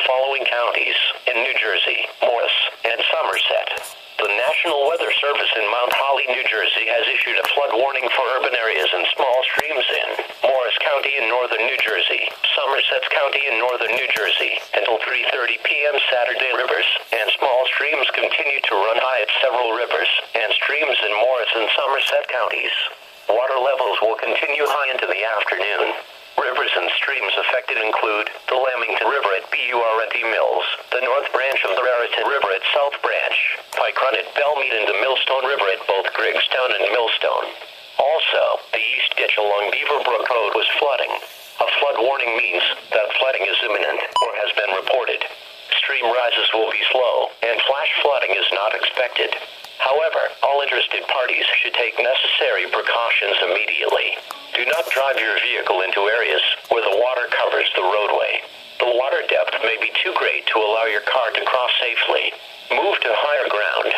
following counties in New Jersey, Morris, and Somerset. The National Weather Service in Mount Holly, New Jersey has issued a flood warning for urban areas and small streams in Morris County in northern New Jersey, Somerset County in northern New Jersey, until 3:30 p.m. Saturday. Rivers and small streams continue to run high at several rivers and streams in Morris and Somerset counties. Water levels will continue high into the afternoon. Rivers and streams affected include the Lamington River at Burnt Mills, the North Branch of the Raritan River at South Branch, Pike Run at Bellmead, and the Millstone River at both Griggstown and Millstone. Also, the East Ditch along Beaver Brook Road was flooding. A flood warning means that flooding is imminent or has been reported. Stream rises will be slow, and flash flooding is not expected. However, all interested parties should take necessary precautions immediately. Do not drive your vehicle into areas where the water covers the roadway. The water depth may be too great to allow your car to cross safely. Move to higher ground